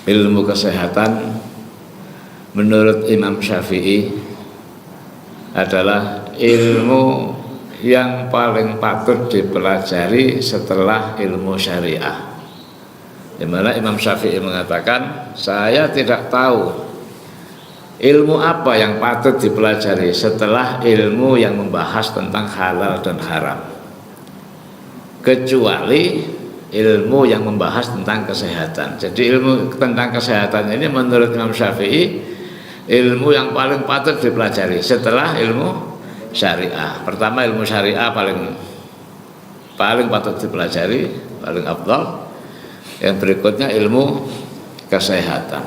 Ilmu kesehatan menurut Imam Syafi'i adalah ilmu yang paling patut dipelajari setelah ilmu syariah. Di mana Imam Syafi'i mengatakan, saya tidak tahu ilmu apa yang patut dipelajari setelah ilmu yang membahas tentang halal dan haram, kecuali ilmu yang membahas tentang kesehatan. Jadi ilmu tentang kesehatan ini menurut Imam Syafi'i ilmu yang paling patut dipelajari setelah ilmu syariah. Pertama ilmu syariah paling patut dipelajari, paling afdal. Yang berikutnya ilmu kesehatan.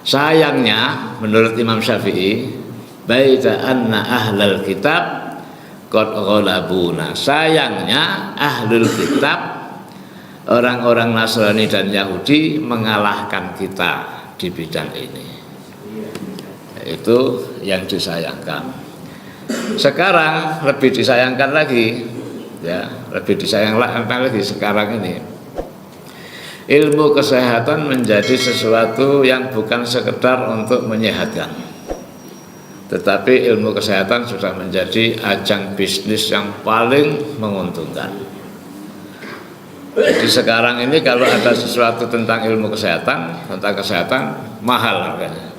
Sayangnya menurut Imam Syafi'i, baita anna ahlal kitab qad ghalabuna. Sayangnya ahlul kitab, orang-orang Nasrani dan Yahudi mengalahkan kita di bidang ini. Itu yang disayangkan. Sekarang lebih disayangkan lagi, ya, lebih disayangkan lagi sekarang ini. Ilmu kesehatan menjadi sesuatu yang bukan sekedar untuk menyehatkan, tetapi ilmu kesehatan sudah menjadi ajang bisnis yang paling menguntungkan. Jadi sekarang ini kalau ada sesuatu tentang ilmu kesehatan, mahal harganya.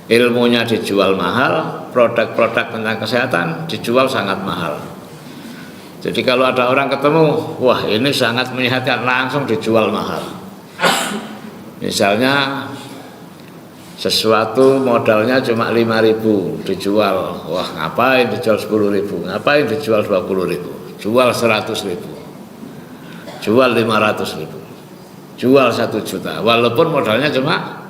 Ilmunya dijual mahal, produk-produk tentang kesehatan dijual sangat mahal. Jadi kalau ada orang ketemu, wah ini sangat menyehatkan, langsung dijual mahal. Misalnya sesuatu modalnya cuma 5.000 dijual, wah ngapain dijual 10.000, ngapain dijual 20.000, jual 100.000, jual 500.000, jual 1 juta, walaupun modalnya cuma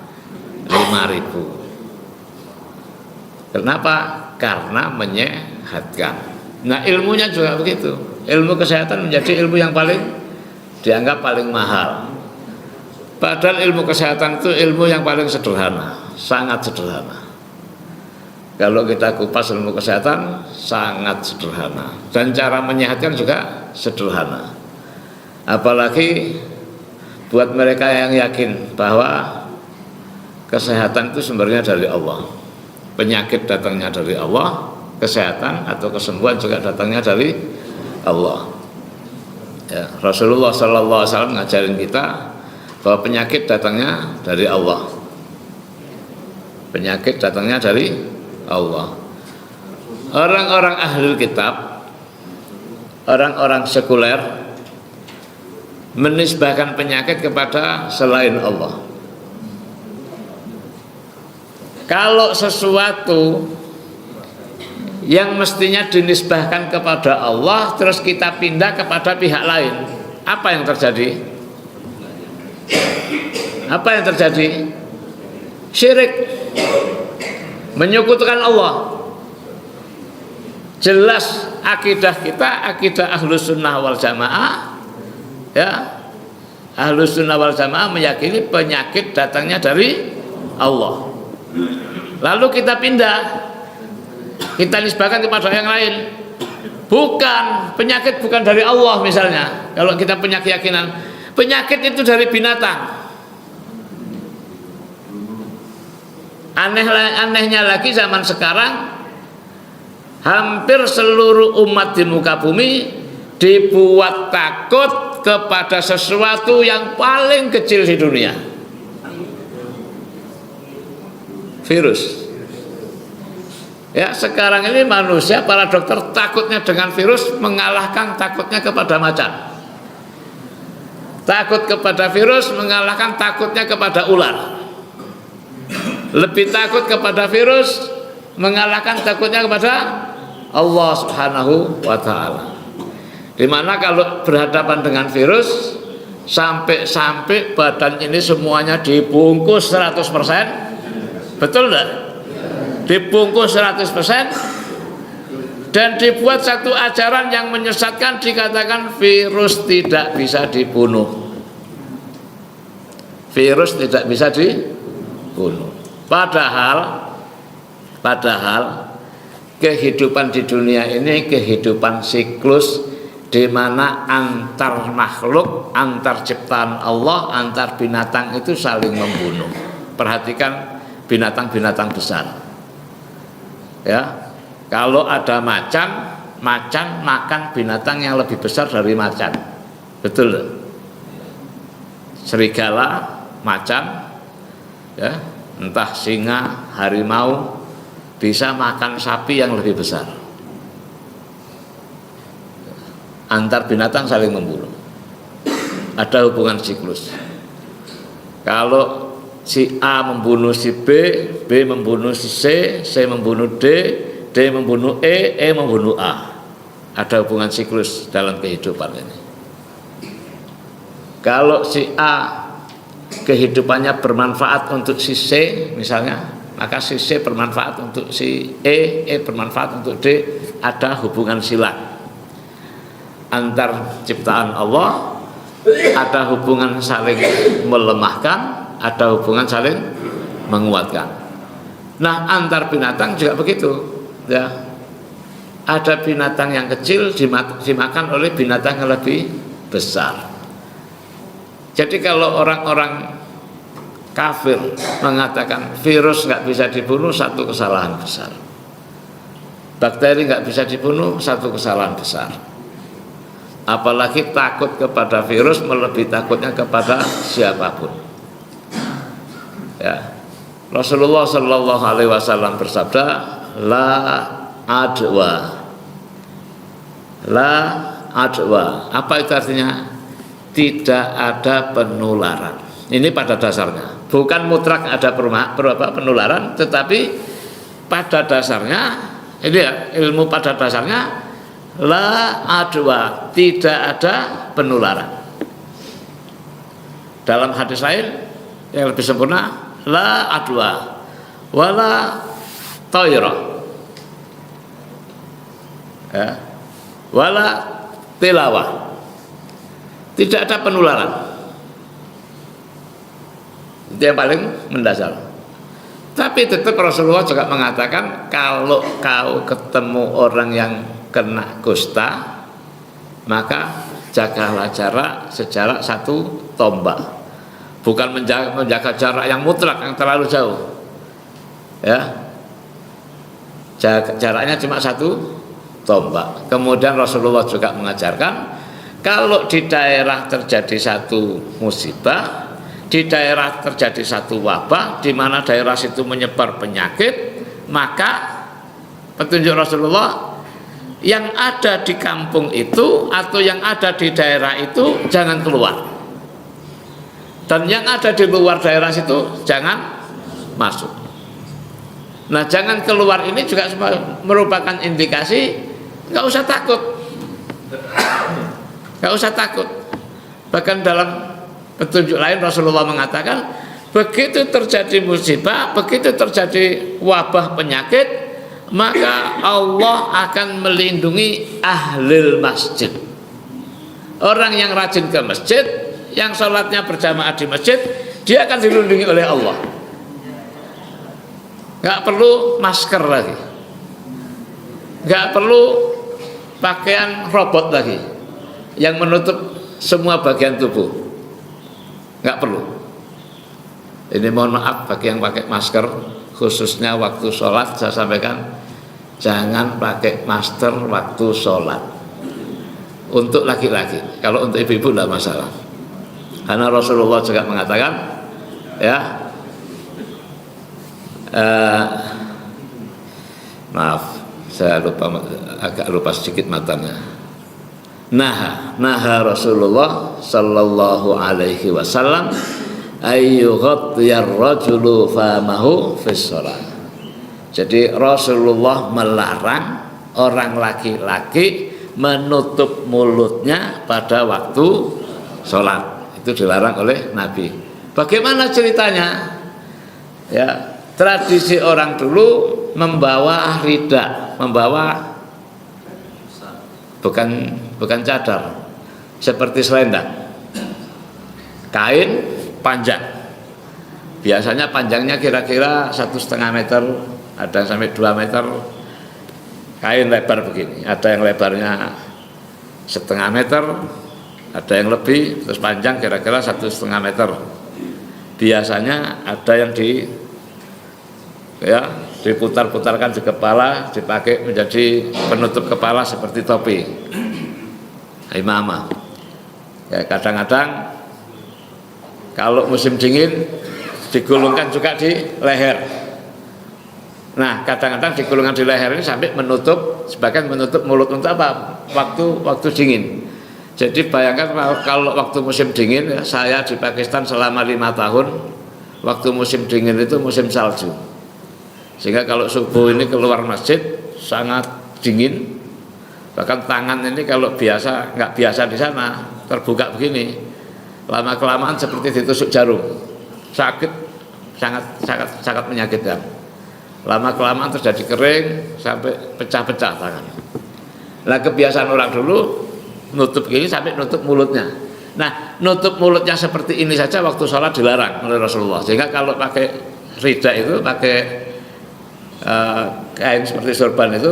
5.000. Kenapa? Karena menyehatkan. Nah ilmunya juga begitu. Ilmu kesehatan menjadi ilmu yang paling dianggap paling mahal. Padahal ilmu kesehatan itu ilmu yang paling sederhana, sangat sederhana. Kalau kita kupas ilmu kesehatan sangat sederhana, dan cara menyehatkan juga sederhana. Apalagi buat mereka yang yakin bahwa kesehatan itu sumbernya dari Allah, penyakit datangnya dari Allah, kesehatan atau kesembuhan juga datangnya dari Allah. Ya, Rasulullah SAW ngajarin kita bahwa penyakit datangnya dari Allah. Penyakit datangnya dari Allah. Orang-orang ahlul kitab, orang-orang sekuler menisbahkan penyakit kepada selain Allah. Kalau sesuatu yang mestinya dinisbahkan kepada Allah terus kita pindah kepada pihak lain, apa yang terjadi? Apa yang terjadi? Syirik, menyekutukan Allah. Jelas akidah kita, akidah Ahlus Sunnah wal Jamaah, ya, Ahlus Sunnah wal Jamaah meyakini penyakit datangnya dari Allah. Lalu kita pindah, kita nisbahkan kepada yang lain. Bukan, penyakit bukan dari Allah misalnya. Kalau kita punya keyakinan penyakit itu dari binatang. Anehnya lagi zaman sekarang, hampir seluruh umat di muka bumi dibuat takut kepada sesuatu yang paling kecil di dunia, virus. Ya, sekarang ini manusia, para dokter takutnya dengan virus mengalahkan takutnya kepada macan. Takut kepada virus mengalahkan takutnya kepada ular. Lebih takut kepada virus mengalahkan takutnya kepada Allah Subhanahu wa ta'ala. Dimana kalau berhadapan dengan virus, sampai badan ini semuanya dibungkus 100%, betul enggak? Dibungkus 100% dan dibuat satu ajaran yang menyesatkan, dikatakan virus tidak bisa dibunuh. Virus tidak bisa dibunuh. Padahal kehidupan di dunia ini kehidupan siklus di mana antar makhluk, antar ciptaan Allah, antar binatang itu saling membunuh. Perhatikan binatang-binatang besar. Ya, kalau ada macan, macan makan binatang yang lebih besar dari macan, betul? Serigala, macan, ya, entah singa, harimau bisa makan sapi yang lebih besar. Antar binatang saling membunuh. Ada hubungan siklus. Kalau si A membunuh si B, B membunuh si C, C membunuh D, D membunuh E membunuh A. Ada hubungan siklus dalam kehidupan ini. Kalau si A kehidupannya bermanfaat untuk si C misalnya, maka si C bermanfaat untuk si E bermanfaat untuk D. Ada hubungan silang antar ciptaan Allah, ada hubungan saling melemahkan, ada hubungan saling menguatkan. Nah, antar binatang juga begitu, ya. Ada binatang yang kecil dimakan oleh binatang yang lebih besar. Jadi kalau orang-orang kafir mengatakan virus nggak bisa dibunuh, satu kesalahan besar. Bakteri nggak bisa dibunuh, satu kesalahan besar. Apalagi takut kepada virus melebihi takutnya kepada siapapun. Ya. Rasulullah Shallallahu Alaihi Wasallam bersabda, la adwa, la adwa. Apa itu artinya? Tidak ada penularan. Ini pada dasarnya, bukan mutlak ada penularan, tetapi pada dasarnya, ini ya, ilmu pada dasarnya la adwa, tidak ada penularan. Dalam hadis lain yang lebih sempurna, la adwa wala tayra, ya, wala tilawah. Tidak ada penularan. Itu yang paling mendasar. Tapi tetap Rasulullah juga mengatakan, kalau kau ketemu orang yang kena kusta, maka jagalah jarak sejarak 1 tombak. Bukan menjaga jarak yang mutlak, yang terlalu jauh, ya. Jaraknya cuma 1 tombak. Kemudian Rasulullah juga mengajarkan, kalau di daerah terjadi satu musibah, di daerah terjadi satu wabah, di mana daerah situ menyebar penyakit, maka petunjuk Rasulullah, yang ada di kampung itu atau yang ada di daerah itu jangan keluar, dan yang ada di luar daerah situ jangan masuk. Nah, jangan keluar ini juga merupakan indikasi nggak usah takut. Gak usah takut. Bahkan dalam petunjuk lain Rasulullah mengatakan, begitu terjadi musibah, begitu terjadi wabah penyakit, maka Allah akan melindungi ahlul masjid. Orang yang rajin ke masjid, yang sholatnya berjamaah di masjid, dia akan dilindungi oleh Allah. Gak perlu masker lagi, gak perlu pakaian robot lagi yang menutup semua bagian tubuh, nggak perlu. Ini mohon maaf bagi yang pakai masker, khususnya waktu sholat, saya sampaikan jangan pakai masker waktu sholat. Untuk laki-laki, kalau untuk ibu-ibu tidak masalah, karena Rasulullah juga mengatakan, ya, maaf, saya agak lupa sedikit matanya. Naha Rasulullah sallallahu alaihi wasallam ayyughattiyar rajulu famahu fis shalah. Jadi Rasulullah melarang orang laki-laki menutup mulutnya pada waktu sholat. Itu dilarang oleh Nabi. Bagaimana ceritanya? Ya, tradisi orang dulu membawa rida, membawa bukan cadar, seperti selendang, kain panjang. Biasanya panjangnya kira-kira 1,5 meter, ada yang sampai 2 meter. Kain lebar begini, ada yang lebarnya setengah meter, ada yang lebih, terus panjang kira-kira 1,5 meter. Biasanya ada yang diputar-putarkan di kepala, dipakai menjadi penutup kepala seperti topi imamah. Ya, kadang-kadang kalau musim dingin digulungkan juga di leher. Nah, kadang-kadang digulungkan di leher ini sampai menutup, sebagian menutup mulut untuk apa? Waktu dingin. Jadi bayangkan kalau waktu musim dingin, ya, saya di Pakistan selama 5 tahun, waktu musim dingin itu musim salju. Sehingga kalau subuh ini keluar masjid sangat dingin. Bahkan tangan ini kalau nggak biasa di sana, terbuka begini, lama kelamaan seperti ditusuk jarum, sakit, sangat menyakitkan. Lama kelamaan terjadi kering sampai pecah-pecah tangan. Nah, kebiasaan orang dulu nutup gini sampai nutup mulutnya. Nah, nutup mulutnya seperti ini saja waktu sholat dilarang oleh Rasulullah. Sehingga kalau pakai rida itu, pakai kain seperti sorban itu,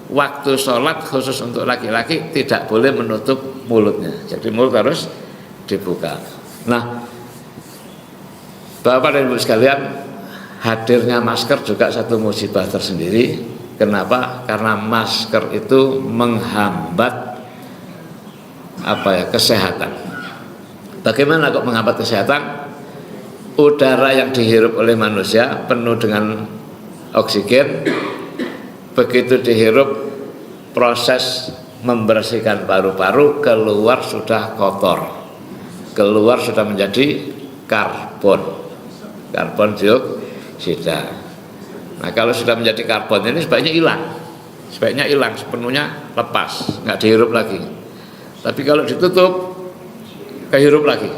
waktu sholat khusus untuk laki-laki tidak boleh menutup mulutnya. Jadi mulut harus dibuka. Nah, Bapak dan Ibu sekalian, hadirnya masker juga satu musibah tersendiri. Kenapa? Karena masker itu menghambat kesehatan. Bagaimana kok menghambat kesehatan? Udara yang dihirup oleh manusia penuh dengan oksigen. Begitu dihirup, proses membersihkan paru-paru, keluar sudah kotor, keluar sudah menjadi karbon dioksida. Nah, kalau sudah menjadi karbon ini sebaiknya hilang sepenuhnya, lepas, nggak dihirup lagi. Tapi kalau ditutup, kehirup lagi.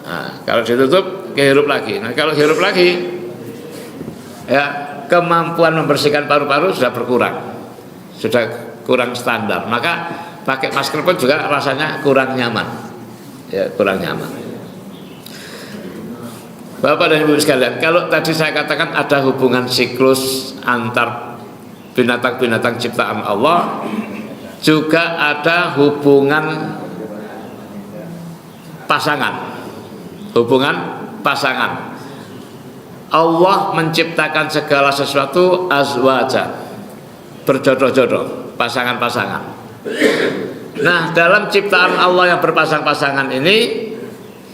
Nah, kalau ditutup, kehirup lagi. Nah, kalau hirup lagi, ya kemampuan membersihkan paru-paru sudah berkurang, sudah kurang standar. Maka pakai masker pun juga rasanya kurang nyaman, ya kurang nyaman. Bapak dan Ibu sekalian, kalau tadi saya katakan ada hubungan siklus antar binatang-binatang ciptaan Allah, juga ada hubungan pasangan. Allah menciptakan segala sesuatu azwajan, berjodoh-jodoh, pasangan-pasangan. Nah, dalam ciptaan Allah yang berpasang-pasangan ini,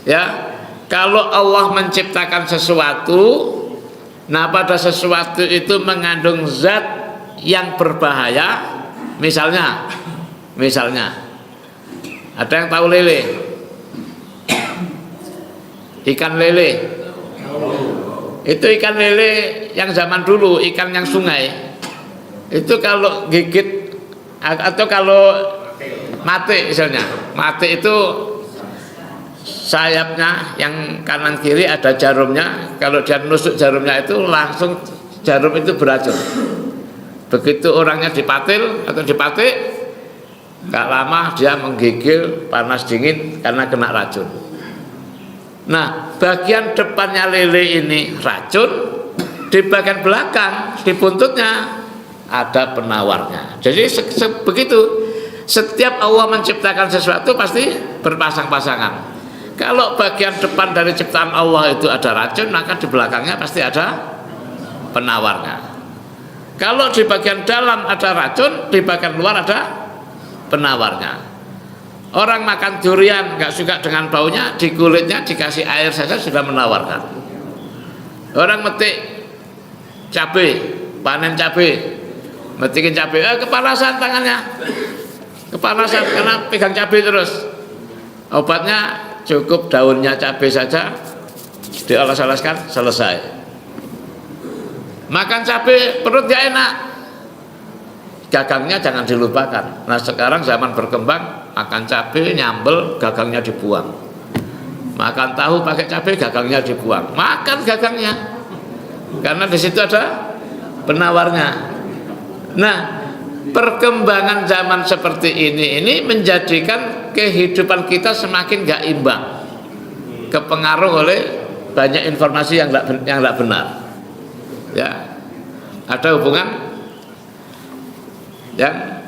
ya, kalau Allah menciptakan sesuatu, nah pada sesuatu itu mengandung zat yang berbahaya. Misalnya, ada yang tahu lele? Ikan lele. Itu ikan lele yang zaman dulu, ikan yang sungai. Itu kalau gigit atau kalau mati misalnya, mati itu sayapnya yang kanan kiri ada jarumnya. Kalau dia nusuk jarumnya itu langsung jarum itu beracun. Begitu orangnya dipatil atau dipatik, gak lama dia menggigil panas dingin karena kena racun. Nah, bagian depannya lele ini racun, di bagian belakang, di buntutnya ada penawarnya. Jadi begitu, setiap Allah menciptakan sesuatu pasti berpasang-pasangan. Kalau bagian depan dari ciptaan Allah itu ada racun, maka di belakangnya pasti ada penawarnya. Kalau di bagian dalam ada racun, di bagian luar ada penawarnya. Orang makan durian nggak suka dengan baunya, di kulitnya dikasih air saja sudah menawarkan. Orang metik cabai, panen cabai, metikin cabai, kepanasan tangannya, kepanasan karena pegang cabai terus. Obatnya cukup daunnya cabai saja, dioles-oleskan, selesai. Makan cabai perutnya enak, gagangnya jangan dilupakan. Nah, sekarang zaman berkembang, makan cabai nyambel, gagangnya dibuang. Makan tahu pakai cabai, gagangnya dibuang. Makan gagangnya, karena di situ ada penawarnya. Nah, perkembangan zaman seperti ini menjadikan kehidupan kita semakin gak imbang, kepengaruh oleh banyak informasi yang tidak benar. Ya, ada hubungan yang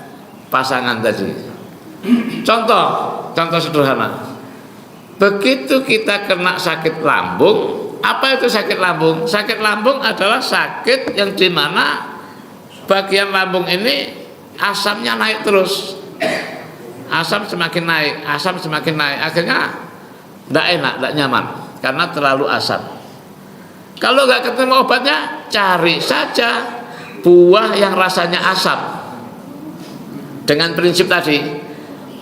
pasangan tadi. Contoh sederhana. Begitu kita kena sakit lambung, apa itu sakit lambung? Sakit lambung adalah sakit yang dimana bagian lambung ini asamnya naik terus. Asam semakin naik, akhirnya tidak enak, tidak nyaman karena terlalu asam. Kalau nggak ketemu obatnya, cari saja buah yang rasanya asam. Dengan prinsip tadi.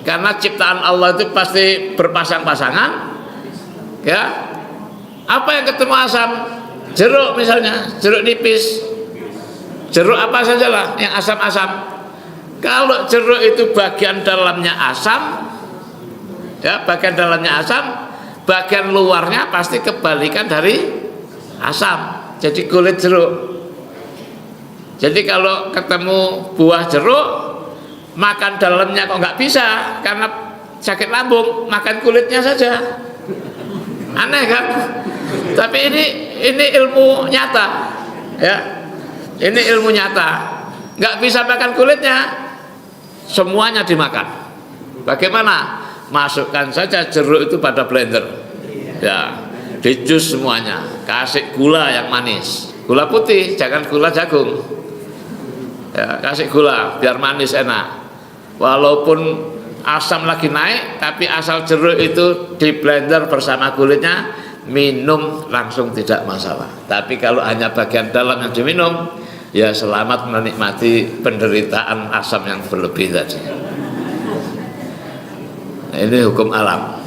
Karena ciptaan Allah itu pasti berpasang-pasangan, ya. Apa yang ketemu asam? Jeruk misalnya, jeruk nipis, jeruk apa sajalah yang asam-asam. Kalau jeruk itu bagian dalamnya asam, ya, bagian dalamnya asam, bagian luarnya pasti kebalikan dari asam. Jadi kulit jeruk. Jadi kalau ketemu buah jeruk, makan dalamnya kok nggak bisa karena sakit lambung, makan kulitnya saja. Aneh kan? Tapi ini ilmu nyata, ya. Ini ilmu nyata. Nggak bisa makan kulitnya, semuanya dimakan. Bagaimana? Masukkan saja jeruk itu pada blender, ya, dijus semuanya. Kasih gula yang manis, gula putih, jangan gula jagung. Ya, kasih gula biar manis enak. Walaupun asam lagi naik, tapi asal jeruk itu di blender bersama kulitnya, minum langsung tidak masalah. Tapi kalau hanya bagian dalam yang diminum, ya selamat menikmati penderitaan asam yang berlebih tadi. Nah, ini hukum alam,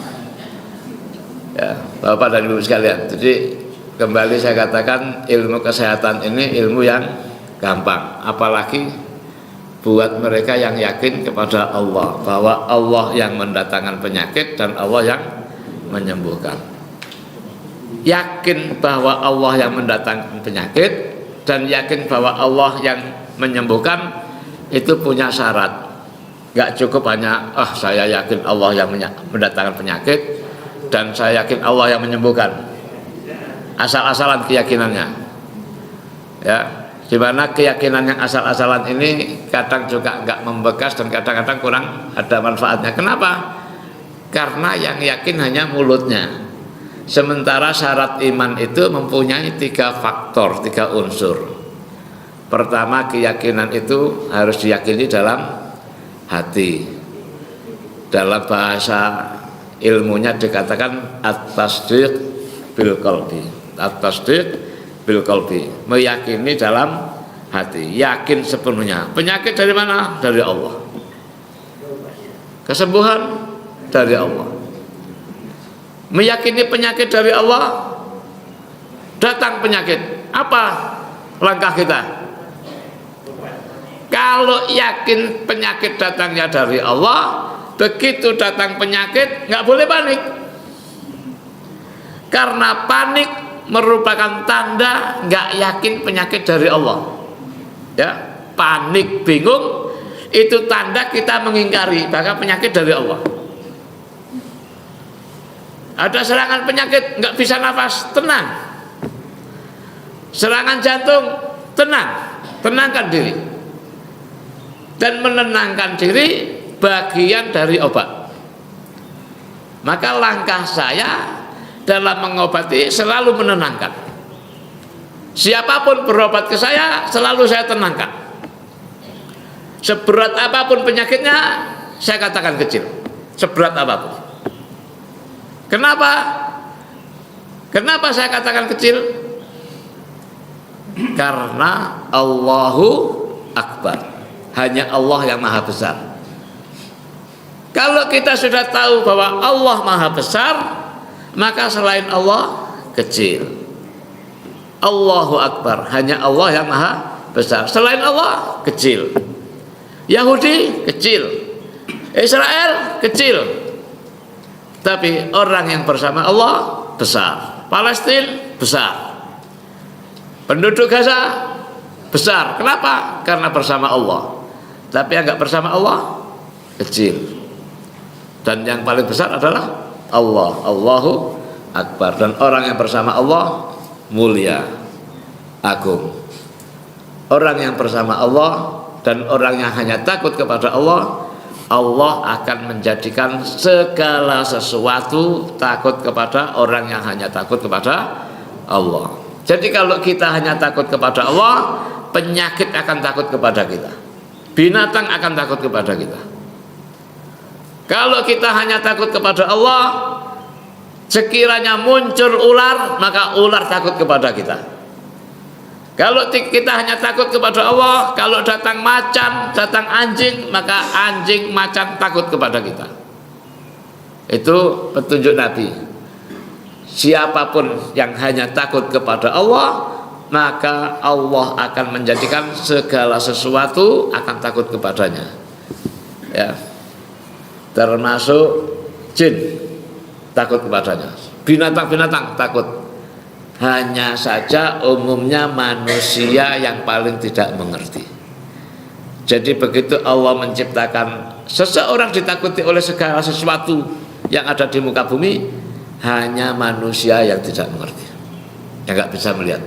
ya Bapak dan Ibu sekalian. Jadi kembali saya katakan, ilmu kesehatan ini ilmu yang gampang, apalagi buat mereka yang yakin kepada Allah, bahwa Allah yang mendatangkan penyakit dan Allah yang menyembuhkan. Yakin bahwa Allah yang mendatangkan penyakit dan yakin bahwa Allah yang menyembuhkan itu punya syarat. Gak cukup hanya saya yakin Allah yang mendatangkan penyakit dan saya yakin Allah yang menyembuhkan. Asal-asalan keyakinannya, ya. Di mana keyakinan yang asal-asalan ini kadang juga nggak membekas dan kadang-kadang kurang ada manfaatnya. Kenapa? Karena yang yakin hanya mulutnya. Sementara syarat iman itu mempunyai 3 faktor, 3 unsur. Pertama, keyakinan itu harus diyakini dalam hati. Dalam bahasa ilmunya dikatakan at-tasdiq bil qalbi. At-tasdiq bil qalbi, meyakini dalam hati, yakin sepenuhnya. Penyakit dari mana? Dari Allah. Kesembuhan dari Allah. Meyakini penyakit dari Allah, datang penyakit, apa langkah kita? Kalau yakin penyakit datangnya dari Allah, begitu datang penyakit nggak boleh panik. Karena panik merupakan tanda nggak yakin penyakit dari Allah, ya. Panik, bingung, itu tanda kita mengingkari bahwa penyakit dari Allah. Ada serangan penyakit, nggak bisa nafas, tenang. Serangan jantung, tenangkan diri. Dan menenangkan diri bagian dari obat. Maka langkah saya dalam mengobati selalu menenangkan. Siapapun berobat ke saya, selalu saya tenangkan. Seberat apapun penyakitnya, saya katakan kecil. Seberat apapun. Kenapa? Kenapa saya katakan kecil? Karena Allahu Akbar. Hanya Allah yang maha besar. Kalau kita sudah tahu bahwa Allah maha besar, maka selain Allah kecil. Allahu Akbar, hanya Allah yang maha besar. Selain Allah kecil. Yahudi kecil, Israel kecil. Tapi orang yang bersama Allah besar. Palestina besar. Penduduk Gaza besar. Kenapa? Karena bersama Allah. Tapi yang enggak bersama Allah kecil. Dan yang paling besar adalah Allah, Allahu Akbar. Dan orang yang bersama Allah mulia, agung. Orang yang bersama Allah dan orang yang hanya takut kepada Allah Allah akan menjadikan segala sesuatu takut kepada orang yang hanya takut kepada Allah. Jadi kalau kita hanya takut kepada Allah, penyakit akan takut kepada kita, binatang akan takut kepada kita. Kalau kita hanya takut kepada Allah, sekiranya muncul ular, maka ular takut kepada kita. Kalau kita hanya takut kepada Allah, kalau datang macan, datang anjing, maka anjing, macan takut kepada kita. Itu petunjuk Nabi. Siapapun yang hanya takut kepada Allah, maka Allah akan menjadikan segala sesuatu akan takut kepadanya. Ya. Termasuk jin takut kepadanya. Binatang-binatang takut. Hanya saja umumnya manusia yang paling tidak mengerti. Jadi begitu Allah menciptakan seseorang ditakuti oleh segala sesuatu yang ada di muka bumi, hanya manusia yang tidak mengerti, yang nggak bisa melihat.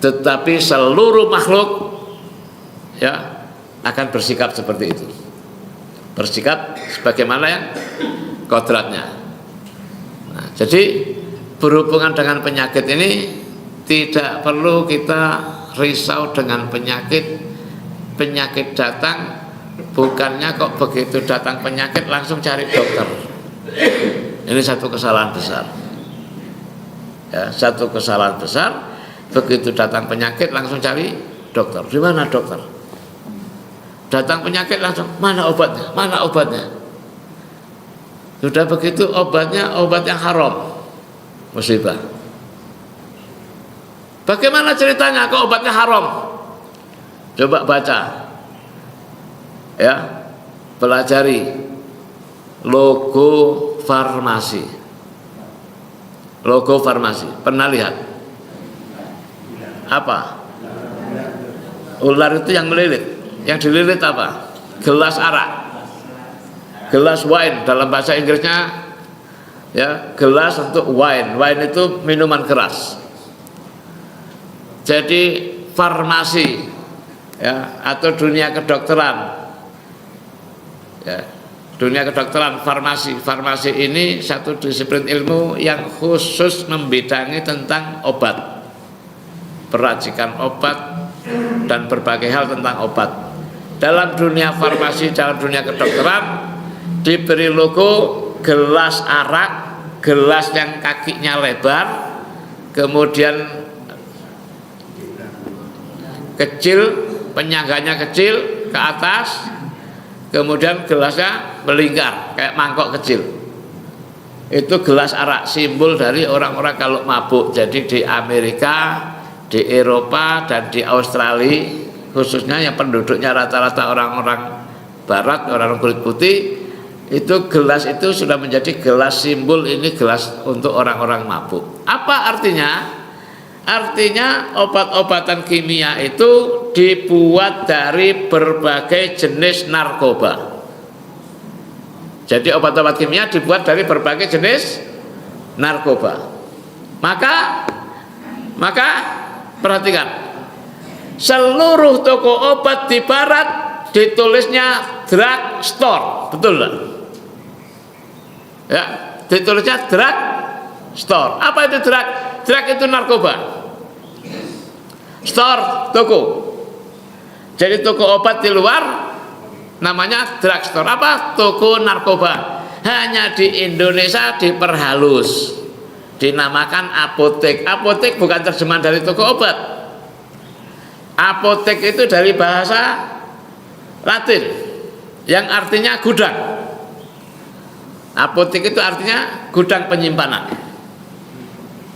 Tetapi seluruh makhluk ya akan bersikap seperti itu, bersikap sebagaimana yang kodratnya. Nah, jadi berhubungan dengan penyakit ini tidak perlu kita risau dengan penyakit. Penyakit datang, bukannya kok begitu datang penyakit langsung cari dokter. Ini satu kesalahan besar. Ya, satu kesalahan besar. Begitu datang penyakit langsung cari dokter. Di mana dokter? Datang penyakit langsung, mana obatnya? Mana obatnya? Sudah begitu obatnya obat yang haram. Musibah. Bagaimana ceritanya kok obatnya haram? Coba baca, ya, pelajari logo farmasi. Logo farmasi, pernah lihat? Apa? Ular itu yang melilit. Yang dililit apa? Gelas arak, gelas wine dalam bahasa Inggrisnya. Ya, gelas untuk wine. Wine itu minuman keras. Jadi farmasi, ya, atau dunia kedokteran, ya, dunia kedokteran, farmasi ini satu disiplin ilmu yang khusus membidangi tentang obat, peracikan obat dan berbagai hal tentang obat. Dalam dunia farmasi, dalam dunia kedokteran diberi logo gelas arak, gelas yang kakinya lebar, kemudian kecil, penyangganya kecil ke atas, kemudian gelasnya melingkar kayak mangkok kecil. Itu gelas arak, simbol dari orang-orang kalau mabuk. Jadi di Amerika, di Eropa, dan di Australia khususnya yang penduduknya rata-rata orang-orang barat, orang kulit putih, itu gelas itu sudah menjadi gelas simbol, ini gelas untuk orang-orang mabuk. Apa artinya? Artinya obat-obatan kimia itu dibuat dari berbagai jenis narkoba. Jadi obat-obat kimia dibuat dari berbagai jenis narkoba. Maka perhatikan, seluruh toko obat di barat ditulisnya drug store, betul nggak? Ya, ditulisnya drug store. Apa itu drug? Drug itu narkoba. Store, toko. Jadi toko obat di luar namanya drug store. Apa? Toko narkoba. Hanya di Indonesia diperhalus, dinamakan apotek. Apotek bukan terjemahan dari toko obat. Apotek itu dari bahasa Latin yang artinya gudang. Apotek itu artinya gudang penyimpanan.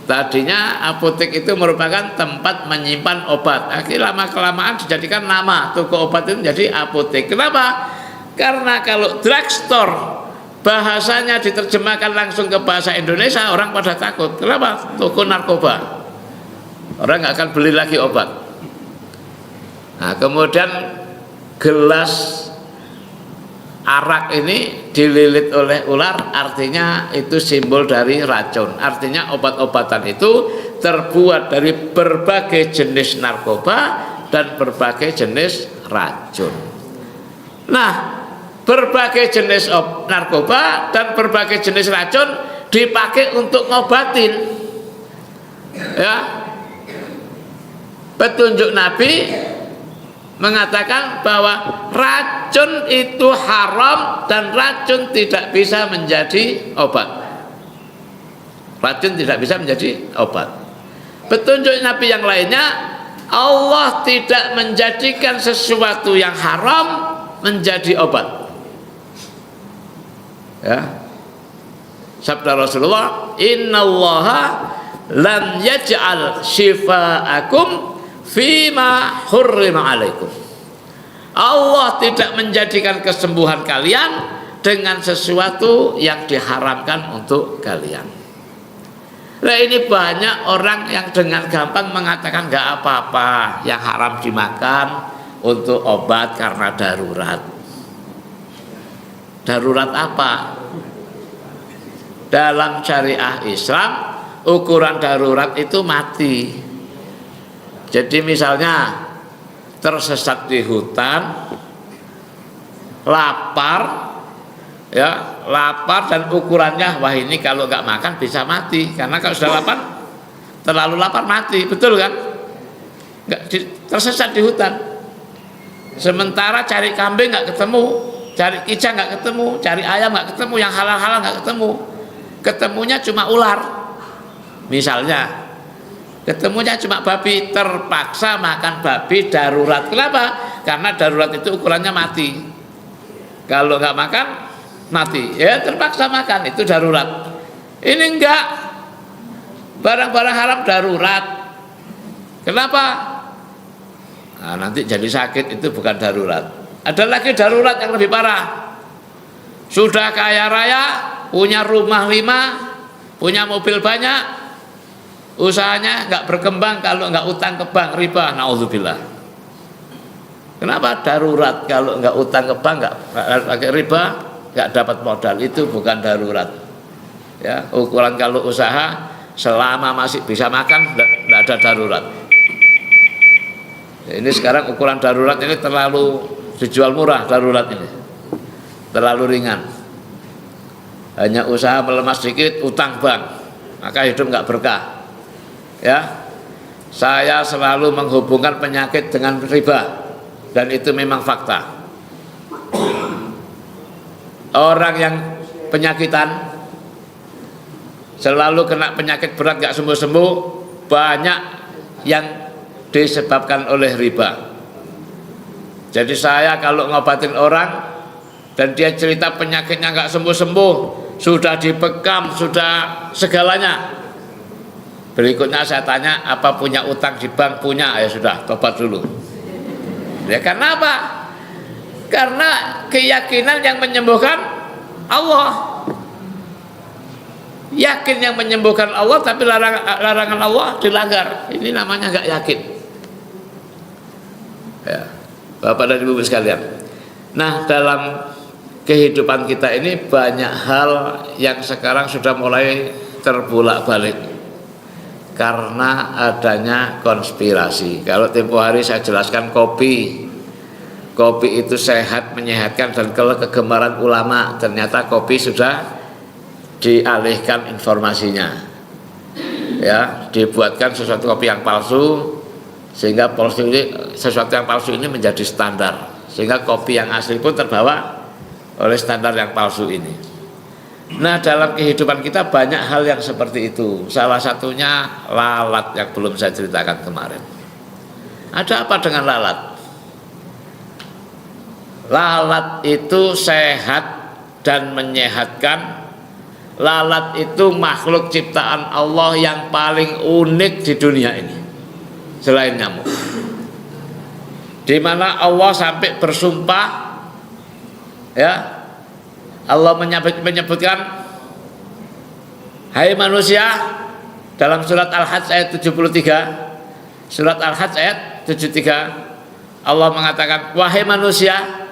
Tadinya apotek itu merupakan tempat menyimpan obat. Akhirnya lama-kelamaan dijadikan nama toko obat itu menjadi apotek. Kenapa? Karena kalau drugstore bahasanya diterjemahkan langsung ke bahasa Indonesia, orang pada takut. Kenapa? Toko narkoba. Orang nggak akan beli lagi obat. Nah, kemudian gelas arak ini dililit oleh ular, artinya itu simbol dari racun. Artinya obat-obatan itu terbuat dari berbagai jenis narkoba dan berbagai jenis racun. Nah, berbagai jenis narkoba dan berbagai jenis racun dipakai untuk ngobatin. Ya, petunjuk Nabi mengatakan bahwa racun itu haram dan racun tidak bisa menjadi obat. Racun tidak bisa menjadi obat. Petunjuk Nabi yang lainnya, Allah tidak menjadikan sesuatu yang haram menjadi obat. Ya. Sabda Rasulullah, innallaha lam yaj'al shifaakum fima hurrima alaikum. Allah tidak menjadikan kesembuhan kalian dengan sesuatu yang diharamkan untuk kalian. Nah, ini banyak orang yang dengan gampang mengatakan nggak apa-apa yang haram dimakan untuk obat karena darurat. Darurat apa? Dalam syariah Islam ukuran darurat itu mati. Jadi misalnya tersesat di hutan, lapar, ya lapar dan ukurannya wah ini kalau nggak makan bisa mati, karena kalau sudah lapar terlalu lapar mati, betul kan? Tersesat di hutan. Sementara cari kambing nggak ketemu, cari kicang nggak ketemu, cari ayam nggak ketemu, yang halal-halal nggak ketemu. Ketemunya cuma ular, misalnya. Ketemunya cuma babi, terpaksa makan babi darurat. Kenapa? Karena darurat itu ukurannya mati. Kalau nggak makan mati, ya terpaksa makan, itu darurat. Ini enggak, barang-barang haram darurat. Kenapa? Nah, nanti jadi sakit, itu bukan darurat. Ada lagi darurat yang lebih parah. Sudah kaya raya, punya rumah 5, punya mobil banyak, usahanya nggak berkembang kalau nggak utang ke bank, riba, naudzubillah. Kenapa darurat? Kalau nggak utang ke bank, nggak pakai riba, nggak dapat modal, itu bukan darurat. Ya, ukuran kalau usaha selama masih bisa makan, nggak ada darurat. Ini sekarang ukuran darurat ini terlalu dijual murah, darurat ini terlalu ringan. Hanya usaha melemah sedikit, utang bank, maka hidup nggak berkah. Ya, saya selalu menghubungkan penyakit dengan riba, dan itu memang fakta. Orang yang penyakitan selalu kena penyakit berat nggak sembuh-sembuh, banyak yang disebabkan oleh riba. Jadi saya kalau ngobatin orang dan dia cerita penyakitnya nggak sembuh-sembuh, sudah dibekam, sudah segalanya, berikutnya saya tanya, apa punya utang di bank? Punya, ya sudah, tobat dulu. Ya karena apa? Karena keyakinan yang menyembuhkan Allah. Yakin yang menyembuhkan Allah, tapi larangan Allah dilanggar. Ini namanya nggak yakin. Ya, Bapak dan Ibu sekalian. Nah, dalam kehidupan kita ini banyak hal yang sekarang sudah mulai terbolak-balik karena adanya konspirasi. Kalau tempo hari saya jelaskan kopi itu sehat, menyehatkan, dan kalau kegemaran ulama, ternyata kopi sudah dialihkan informasinya, ya, dibuatkan sesuatu kopi yang palsu, sehingga sesuatu yang palsu ini menjadi standar, sehingga kopi yang asli pun terbawa oleh standar yang palsu ini. Nah, dalam kehidupan kita banyak hal yang seperti itu. Salah satunya lalat yang belum saya ceritakan kemarin. Ada apa dengan lalat? Lalat itu sehat dan menyehatkan. Lalat itu makhluk ciptaan Allah yang paling unik di dunia ini, selain nyamuk. Di mana Allah sampai bersumpah, ya, Allah menyebutkan, hai manusia, dalam surat Al-Hajj ayat 73, surat Al-Hajj ayat 73, Allah mengatakan, wahai manusia,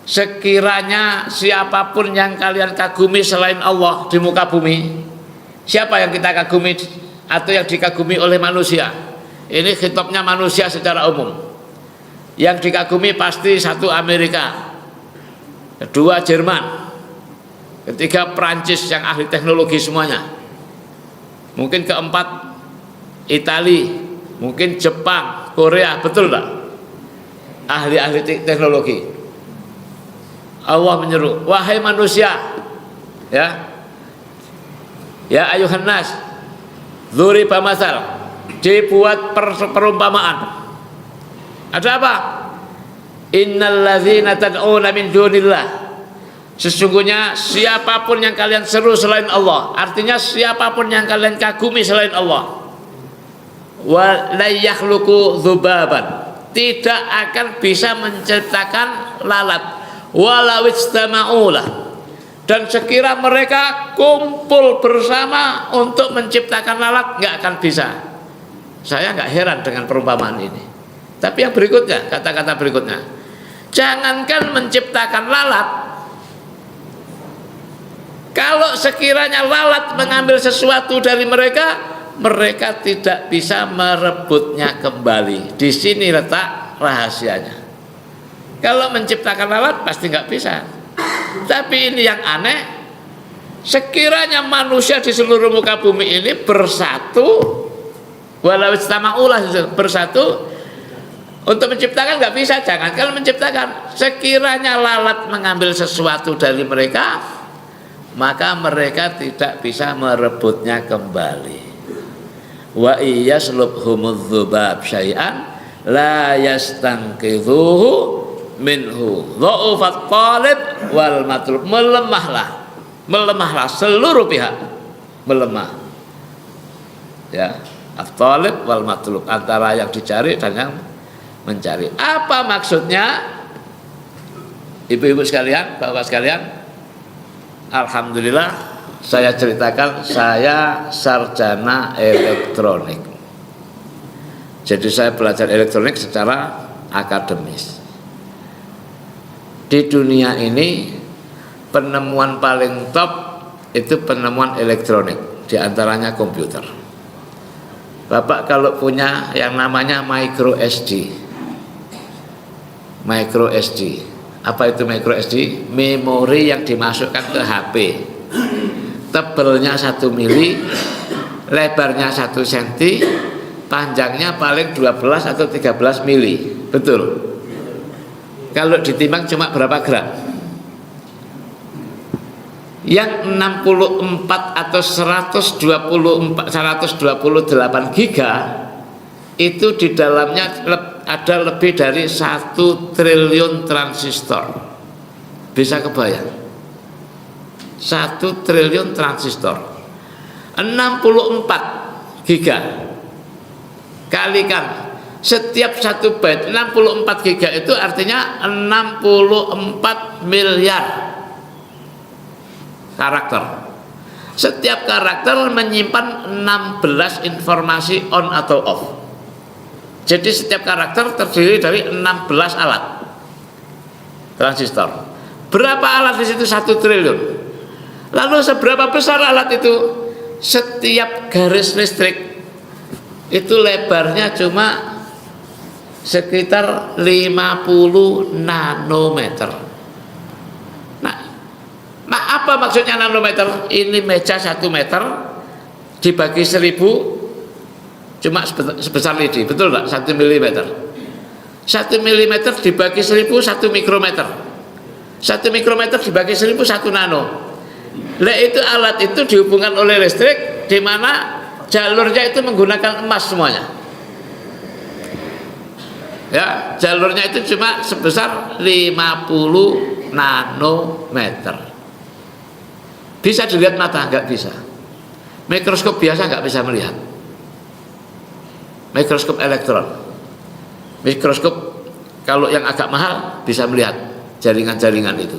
sekiranya siapapun yang kalian kagumi selain Allah di muka bumi, siapa yang kita kagumi atau yang dikagumi oleh manusia? Ini khitabnya manusia secara umum. Yang dikagumi pasti satu Amerika, kedua Jerman, ketiga Prancis yang ahli teknologi semuanya, mungkin keempat Italia, mungkin Jepang, Korea, betul tak? Ahli-ahli teknologi. Allah menyeru, wahai manusia, ya ayuhan nas, dzuriba masal, dibuat perumpamaan. Ada apa? Innal ladzina tad'una min dunillah, sesungguhnya siapapun yang kalian seru selain Allah, artinya siapapun yang kalian kagumi selain Allah, wa la yakhluqu dzubaban, tidak akan bisa menciptakan lalat, walau istama'ulah, dan sekira mereka kumpul bersama untuk menciptakan lalat, nggak akan bisa. Saya nggak heran dengan perumpamaan ini. Tapi yang berikutnya, kata-kata berikutnya, jangankan menciptakan lalat, kalau sekiranya lalat mengambil sesuatu dari mereka, mereka tidak bisa merebutnya kembali. Di sini letak rahasianya. Kalau menciptakan lalat pasti nggak bisa. Tapi ini yang aneh, sekiranya manusia di seluruh muka bumi ini bersatu, walau istama'ulah, bersatu untuk menciptakan, nggak bisa. Jangan kalau menciptakan, sekiranya lalat mengambil sesuatu dari mereka, maka mereka tidak bisa merebutnya kembali. Wa iyaslubhumudz dzubab syai'an la yastanqidhuhu minhu dha'ufat talib wal matlub. Melemahlah seluruh pihak, melemah, ya, at-talib wal matlub, antara yang dicari dan yang mencari. Apa maksudnya? Ibu-ibu sekalian, bapak sekalian, alhamdulillah saya ceritakan, saya sarjana elektronik. Jadi saya belajar elektronik secara akademis. Di dunia ini penemuan paling top itu penemuan elektronik, diantaranya komputer. Bapak kalau punya yang namanya micro SD, apa itu micro SD? Memori yang dimasukkan ke HP, tebelnya 1 mili, lebarnya 1 cm, panjangnya paling 12 atau 13 mili, betul? Kalau ditimbang cuma berapa gram? Yang 64 atau 128 giga itu di dalamnya ada lebih dari 1 triliun transistor. Bisa kebayang? 1 triliun transistor. 64 giga kalikan setiap 1 byte 64 giga itu artinya 64 miliar karakter. Setiap karakter menyimpan 16 informasi on atau off. Jadi setiap karakter terdiri dari 16 alat transistor. Berapa alat di situ? 1 triliun. Lalu seberapa besar alat itu? Setiap garis listrik itu lebarnya cuma sekitar 50 nanometer. Nah, apa maksudnya nanometer? Ini meja 1 meter dibagi 1000 cuma sebesar lidi, betul nggak? 1 milimeter. 1 milimeter dibagi 1000 1 mikrometer. 1 mikrometer dibagi 1000 1 nano. Nah, itu alat itu dihubungkan oleh listrik, di mana jalurnya itu menggunakan emas semuanya. Ya, jalurnya itu cuma sebesar 50 nanometer. Bisa dilihat mata? Nggak bisa. Mikroskop biasa nggak bisa melihat. Mikroskop elektron, mikroskop kalau yang agak mahal bisa melihat jaringan-jaringan itu,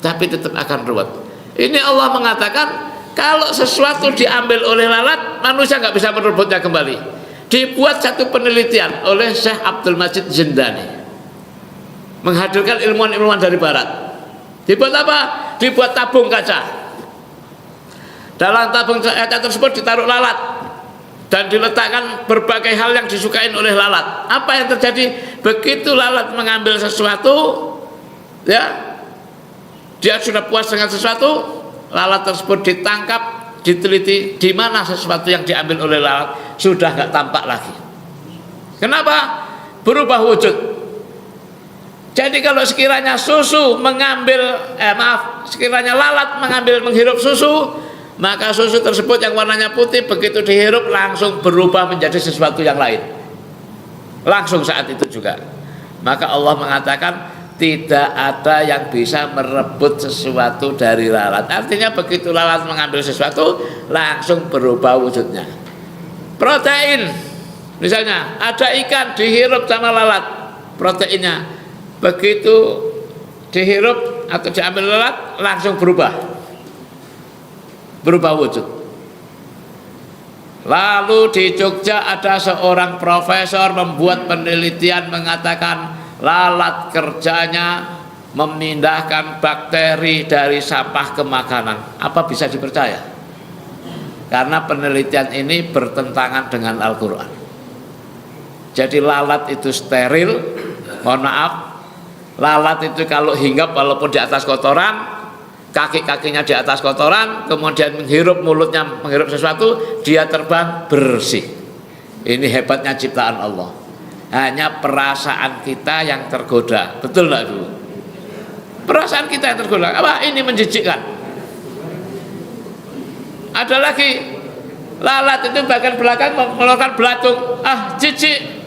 tapi tetap akan ruwet. Ini Allah mengatakan kalau sesuatu diambil oleh lalat, manusia nggak bisa merebutnya kembali. Dibuat satu penelitian oleh Syekh Abdul Majid Zindani, menghadirkan ilmuwan-ilmuwan dari barat. Dibuat apa? Dibuat tabung kaca. Dalam tabung kaca tersebut ditaruh lalat dan diletakkan berbagai hal yang disukai oleh lalat. Apa yang terjadi? Begitu lalat mengambil sesuatu, ya, Dia sudah puas dengan sesuatu, lalat tersebut ditangkap, diteliti di mana sesuatu yang diambil oleh lalat sudah nggak tampak lagi. Kenapa? Berubah wujud. Jadi kalau sekiranya susu mengambil, sekiranya lalat menghirup susu, maka susu tersebut yang warnanya putih begitu dihirup langsung berubah menjadi sesuatu yang lain. Langsung saat itu juga. Maka Allah mengatakan tidak ada yang bisa merebut sesuatu dari lalat. Artinya begitu lalat mengambil sesuatu langsung berubah wujudnya. Protein, misalnya ada ikan dihirup sama lalat, proteinnya begitu dihirup atau diambil lalat langsung berubah wujud. Lalu di Jogja ada seorang profesor membuat penelitian mengatakan lalat kerjanya memindahkan bakteri dari sampah ke makanan. Apa bisa dipercaya? Karena penelitian ini bertentangan dengan Al-Quran. Jadi lalat itu steril, mohon maaf, lalat itu kalau hinggap walaupun di atas kotoran, kaki-kakinya di atas kotoran, kemudian menghirup mulutnya, menghirup sesuatu, dia terbang bersih. Ini hebatnya ciptaan Allah. Hanya perasaan kita yang tergoda. Betul nggak Bu? Perasaan kita yang tergoda. Apa? Ini menjijikkan. Ada lagi lalat itu bagian belakang mengeluarkan belatung. Jijik.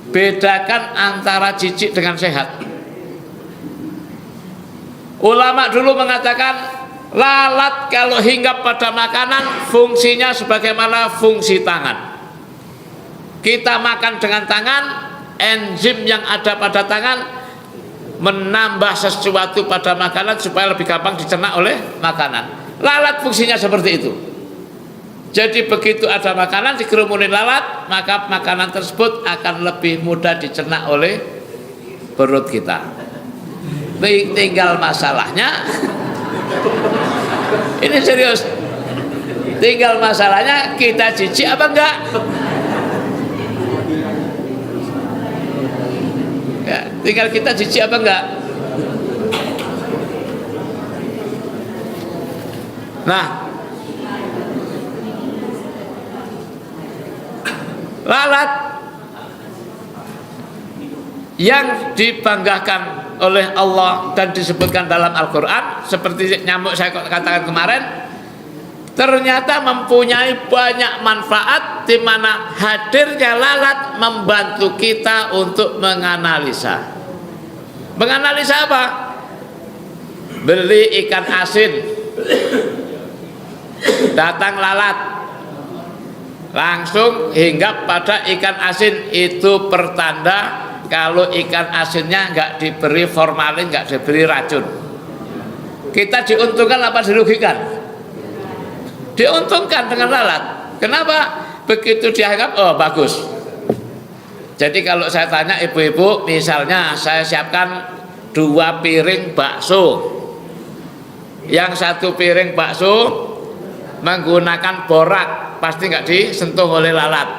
Bedakan antara jijik dengan sehat. Ulama dulu mengatakan lalat kalau hinggap pada makanan fungsinya sebagaimana fungsi tangan. Kita makan dengan tangan, enzim yang ada pada tangan menambah sesuatu pada makanan supaya lebih gampang dicerna oleh makanan. Lalat fungsinya seperti itu. Jadi begitu ada makanan dikerumunin lalat, maka makanan tersebut akan lebih mudah dicerna oleh perut kita. Tinggal masalahnya ini serius, tinggal masalahnya kita jijik apa enggak ya, tinggal kita jijik apa enggak. Nah, lalat yang dibanggakan oleh Allah dan disebutkan dalam Al-Quran seperti nyamuk saya katakan kemarin, ternyata mempunyai banyak manfaat, di mana hadirnya lalat membantu kita untuk menganalisa. Menganalisa apa? Beli ikan asin, datang lalat, langsung hinggap pada ikan asin, itu pertanda kalau ikan asinnya nggak diberi formalin, nggak diberi racun. Kita diuntungkan apa dirugikan? Diuntungkan dengan lalat. Kenapa? Begitu dianggap, oh bagus. Jadi kalau saya tanya ibu-ibu, misalnya saya siapkan 2 piring bakso, yang 1 piring bakso menggunakan borak, pasti nggak disentuh oleh lalat.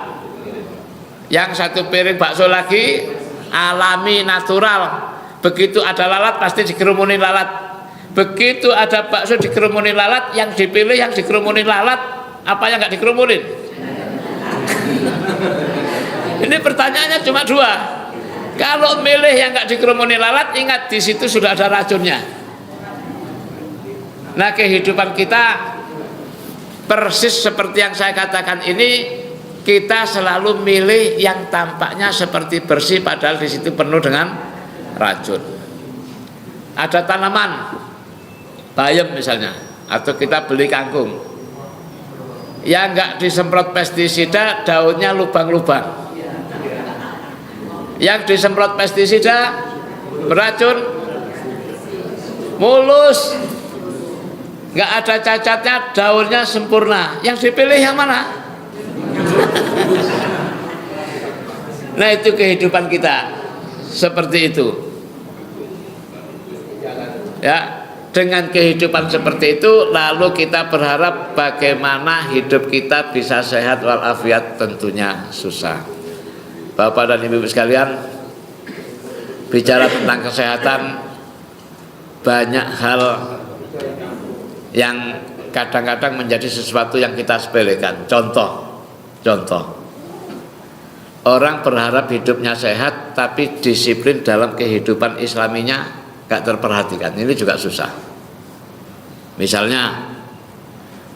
Yang 1 piring bakso lagi alami, natural, begitu ada lalat pasti dikerumunin lalat. Begitu ada bakso dikerumunin lalat, yang dipilih yang dikerumunin lalat apa yang nggak dikerumunin? Ini pertanyaannya cuma 2. Kalau milih yang nggak dikerumunin lalat, ingat di situ sudah ada racunnya. Nah, kehidupan kita persis seperti yang saya katakan ini. Kita selalu milih yang tampaknya seperti bersih, padahal di situ penuh dengan racun. Ada tanaman bayam misalnya, atau kita beli kangkung yang nggak disemprot pestisida, daunnya lubang-lubang. Yang disemprot pestisida beracun, mulus, nggak ada cacatnya, daunnya sempurna. Yang dipilih yang mana? Nah, itu kehidupan kita seperti itu ya. Dengan kehidupan seperti itu, lalu kita berharap bagaimana hidup kita bisa sehat walafiat, tentunya susah. Bapak dan Ibu sekalian, bicara tentang kesehatan, banyak hal yang kadang-kadang menjadi sesuatu yang kita sepelekan. Contoh, orang berharap hidupnya sehat tapi disiplin dalam kehidupan islaminya gak terperhatikan. Ini juga susah. Misalnya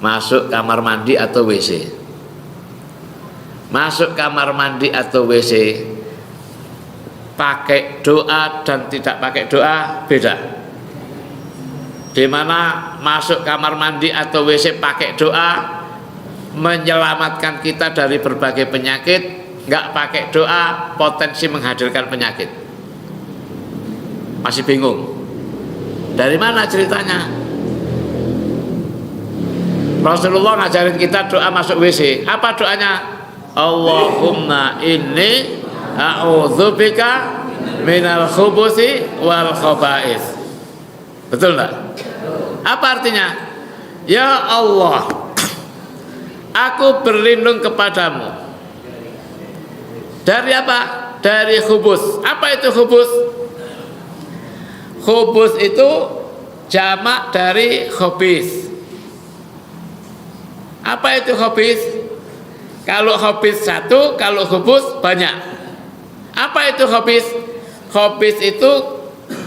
masuk kamar mandi atau WC. Masuk kamar mandi atau WC pakai doa dan tidak pakai doa beda. Di mana masuk kamar mandi atau WC pakai doa menyelamatkan kita dari berbagai penyakit, nggak pakai doa potensi menghadirkan penyakit. Masih bingung dari mana ceritanya? Rasulullah ngajarin kita doa masuk WC. Apa doanya? Allahumma inni a'udzubika minal khubuthi wal khaba'ith. Betul enggak? Apa artinya? Ya Allah, aku berlindung kepadamu dari apa? Dari khubus. Apa itu khubus? Khubus itu jamak dari khobis. Apa itu khobis? Kalau khobis satu, kalau khubus banyak. Apa itu khobis? Khobis itu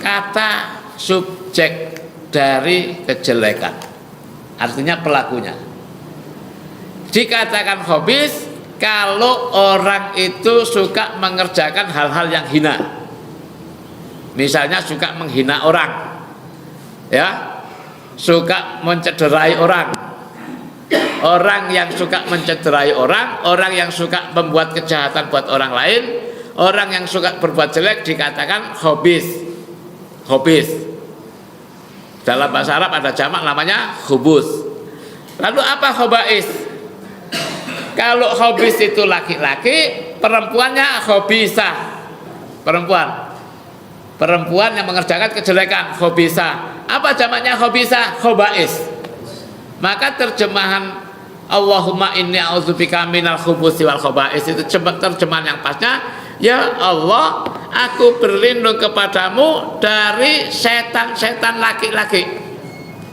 kata subjek dari kejelekan, artinya pelakunya. Dikatakan khobis kalau orang itu suka mengerjakan hal-hal yang hina. Misalnya suka menghina orang, ya, suka mencederai orang. Orang yang suka mencederai orang yang suka membuat kejahatan buat orang lain, orang yang suka berbuat jelek dikatakan khobis. Khobis. Dalam bahasa Arab ada jamak namanya khubus. Lalu apa khobais? Kalau khobis itu laki-laki, perempuannya khobisah. Perempuan yang mengerjakan kejelekan, khobisah. Apa jamaknya khobisah? Khobais. Maka terjemahan Allahumma inni a'udzubika minal khubuthi wal khaba'is itu terjemahan yang pasnya, ya Allah, aku berlindung kepadamu dari setan-setan laki-laki,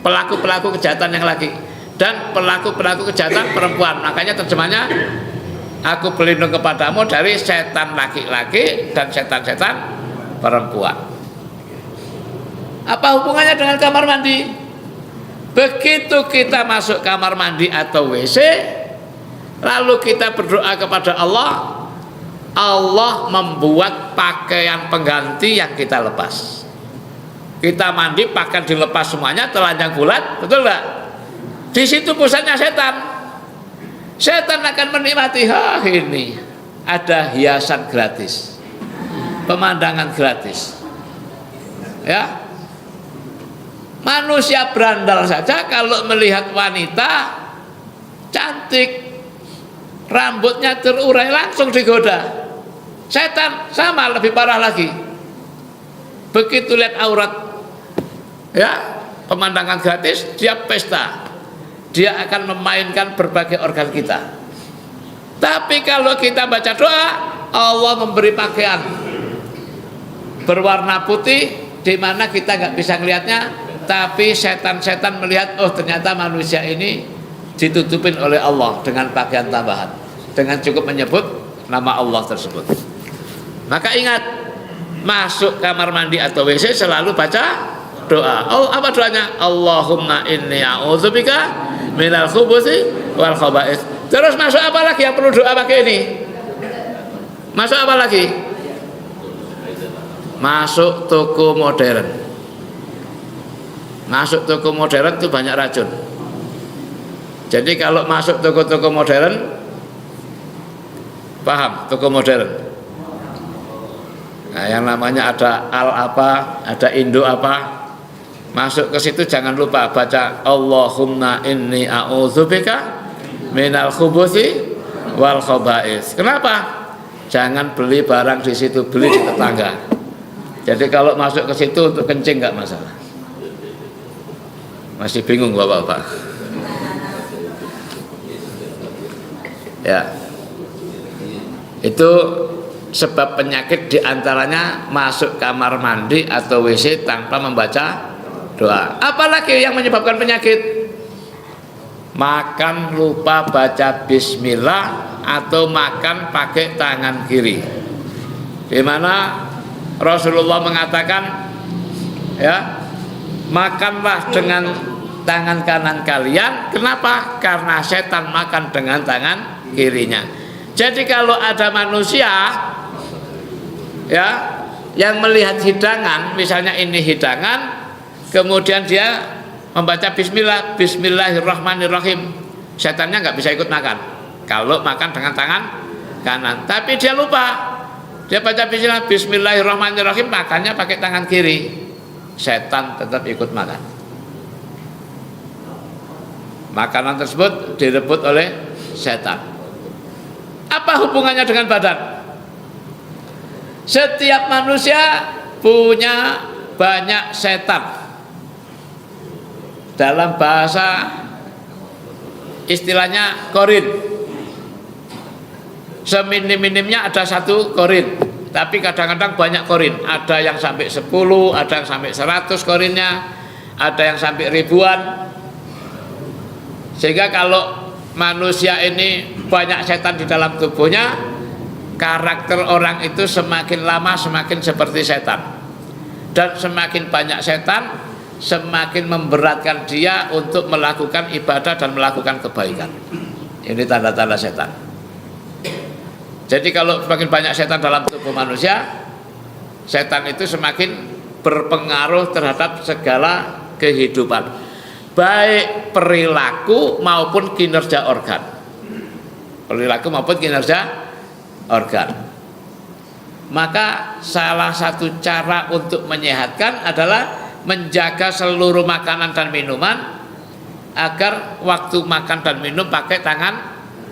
pelaku-pelaku kejahatan yang laki, dan pelaku-pelaku kejahatan perempuan. Makanya terjemahnya, aku berlindung kepadamu dari setan laki-laki dan setan-setan perempuan. Apa hubungannya dengan kamar mandi? Begitu kita masuk kamar mandi atau WC, lalu kita berdoa kepada Allah, Allah membuat pakaian pengganti yang kita lepas. Kita mandi pakaian dilepas semuanya, telanjang bulat, betul nggak? Di situ pusatnya setan. Setan akan menikmati, ini ada hiasan gratis, pemandangan gratis, ya. Manusia berandal saja kalau melihat wanita cantik, rambutnya terurai langsung digoda. Setan sama, lebih parah lagi. Begitu lihat aurat, ya, pemandangan gratis, dia pesta. Dia akan memainkan berbagai organ kita. Tapi kalau kita baca doa, Allah memberi pakaian berwarna putih di mana kita nggak bisa ngelihatnya. Tapi setan-setan melihat, oh ternyata manusia ini ditutupin oleh Allah dengan pakaian tambahan, dengan cukup menyebut nama Allah tersebut. Maka ingat, masuk kamar mandi atau WC selalu baca doa. Oh, apa doanya? Allahumma inni a'udzubika minal khubuthi wal khaba'is. Terus masuk apa lagi yang perlu doa pakai ini? Masuk apa lagi? Masuk toko modern. Masuk toko modern itu banyak racun. Jadi kalau masuk toko-toko modern, paham toko modern? Nah, yang namanya ada al apa, ada indo apa. Masuk ke situ jangan lupa baca Allahumma inni a'udzubika minal khubuthi wal khaba'is. Kenapa? Jangan beli barang di situ, beli di tetangga. Jadi kalau masuk ke situ untuk kencing nggak masalah. Masih bingung bapak-bapak? Ya, itu sebab penyakit diantaranya masuk kamar mandi atau WC tanpa membaca doa. Apalagi yang menyebabkan penyakit? Makan lupa baca bismillah atau makan pakai tangan kiri. Di mana Rasulullah mengatakan, ya, makanlah dengan tangan kanan kalian. Kenapa? Karena setan makan dengan tangan kirinya. Jadi kalau ada manusia, ya, yang melihat hidangan, misalnya ini hidangan, kemudian dia membaca bismillah, bismillahirrahmanirrahim, setannya nggak bisa ikut makan kalau makan dengan tangan kanan. Tapi dia lupa, dia baca bismillah, bismillahirrahmanirrahim, makannya pakai tangan kiri, setan tetap ikut makan. Makanan tersebut direbut oleh setan. Apa hubungannya dengan badan? Setiap manusia punya banyak setan. Dalam bahasa istilahnya korin. Seminim-minimnya ada 1 korin, tapi kadang-kadang banyak korin. Ada yang sampai 10, ada yang sampai 100 korinnya, ada yang sampai ribuan. Sehingga kalau manusia ini banyak setan di dalam tubuhnya, karakter orang itu semakin lama semakin seperti setan. Dan semakin banyak setan, semakin memberatkan dia untuk melakukan ibadah dan melakukan kebaikan. Ini tanda-tanda setan. Jadi kalau semakin banyak setan dalam tubuh manusia, setan itu semakin berpengaruh terhadap segala kehidupan, baik perilaku maupun kinerja organ. Perilaku maupun kinerja organ. Maka salah satu cara untuk menyehatkan adalah menjaga seluruh makanan dan minuman agar waktu makan dan minum pakai tangan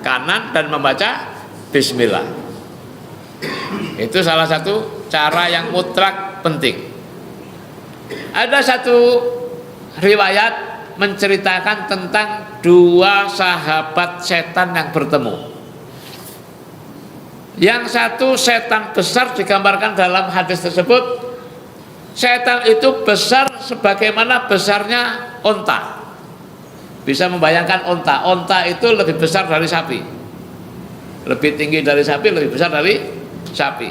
kanan dan membaca bismillah. Itu salah satu cara yang mutlak penting. Ada satu riwayat menceritakan tentang 2 sahabat setan yang bertemu. Yang satu setan besar digambarkan dalam hadis tersebut. Setan itu besar sebagaimana besarnya onta. Bisa membayangkan onta. Onta itu lebih besar dari sapi, lebih tinggi dari sapi, lebih besar dari sapi.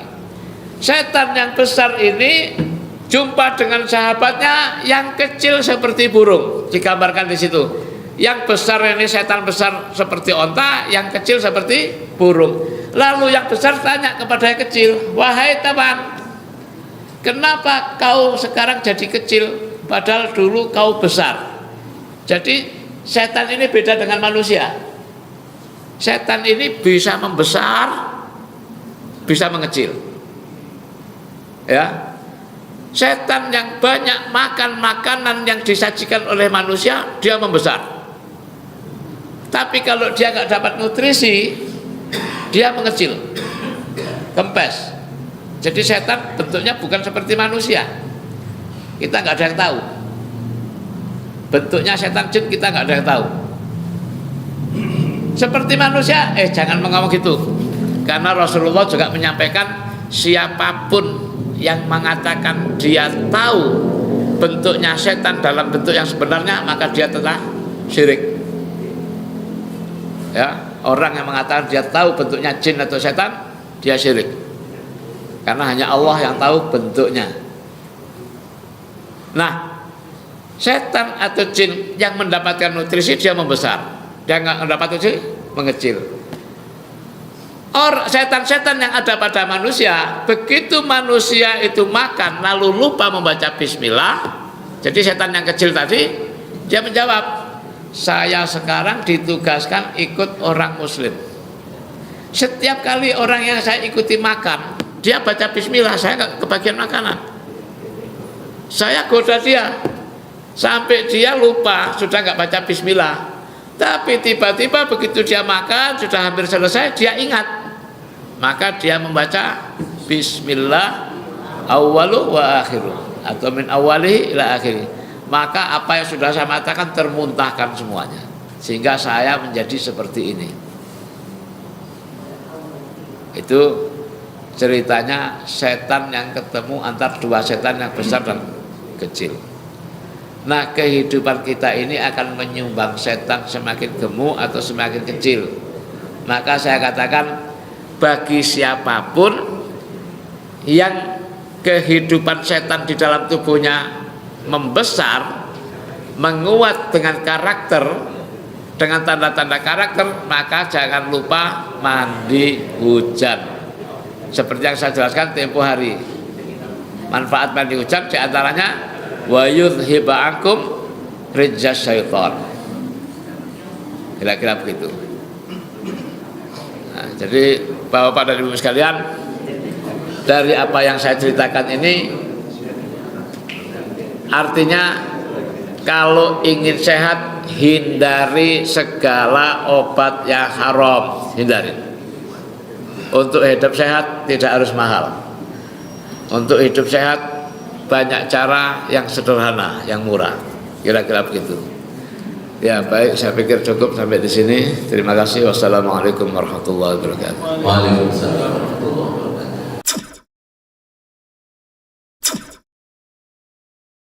Setan yang besar ini jumpa dengan sahabatnya yang kecil seperti burung, digambarkan di situ. Yang besar ini setan besar seperti onta, yang kecil seperti burung. Lalu yang besar tanya kepada yang kecil, "Wahai teman, kenapa kau sekarang jadi kecil padahal dulu kau besar?" Jadi setan ini beda dengan manusia. Setan ini bisa membesar, bisa mengecil. Ya. Setan yang banyak makan makanan yang disajikan oleh manusia, dia membesar. Tapi kalau dia nggak dapat nutrisi, dia mengecil, kempes. Jadi setan bentuknya bukan seperti manusia. Kita nggak ada yang tahu. Bentuknya setan jin kita nggak ada yang tahu. Seperti manusia, jangan ngomong gitu. Karena Rasulullah juga menyampaikan, siapapun yang mengatakan dia tahu bentuknya setan dalam bentuk yang sebenarnya, maka dia telah syirik. Ya, orang yang mengatakan dia tahu bentuknya jin atau setan, dia syirik. Karena hanya Allah yang tahu bentuknya. Nah, setan atau jin yang mendapatkan nutrisi dia membesar, dia nggak mendapat nutrisi mengecil. Setan-setan yang ada pada manusia, begitu manusia itu makan lalu lupa membaca bismillah, jadi setan yang kecil tadi dia menjawab, "Saya sekarang ditugaskan ikut orang muslim. Setiap kali orang yang saya ikuti makan, dia baca bismillah, saya nggak kebagian makanan. Saya goda dia sampai dia lupa sudah nggak baca bismillah. Tapi tiba-tiba begitu dia makan sudah hampir selesai, dia ingat. Maka dia membaca bismillah awwalu wa akhiru, atau min awwalihi ila akhiri. Maka apa yang sudah saya katakan termuntahkan semuanya, sehingga saya menjadi seperti ini." Itu ceritanya setan yang ketemu antara 2 setan yang besar dan kecil. Nah, kehidupan kita ini akan menyumbang setan semakin gemuk atau semakin kecil. Maka saya katakan, bagi siapapun yang kehidupan setan di dalam tubuhnya membesar, menguat dengan karakter, dengan tanda-tanda karakter, maka jangan lupa mandi hujan. Seperti yang saya jelaskan tempo hari. Manfaat mandi hujan diantaranya wa yudhiba ankum rijza syaitan. Kira-kira begitu. Nah, jadi Bapak dan Ibu sekalian, dari apa yang saya ceritakan ini artinya kalau ingin sehat, hindari segala obat yang haram, hindari. Untuk hidup sehat tidak harus mahal. Untuk hidup sehat banyak cara yang sederhana, yang murah. Kira-kira begitu. Ya, baik, saya pikir cukup sampai di sini. Terima kasih. Wassalamualaikum warahmatullahi wabarakatuh. Waalaikumsalam.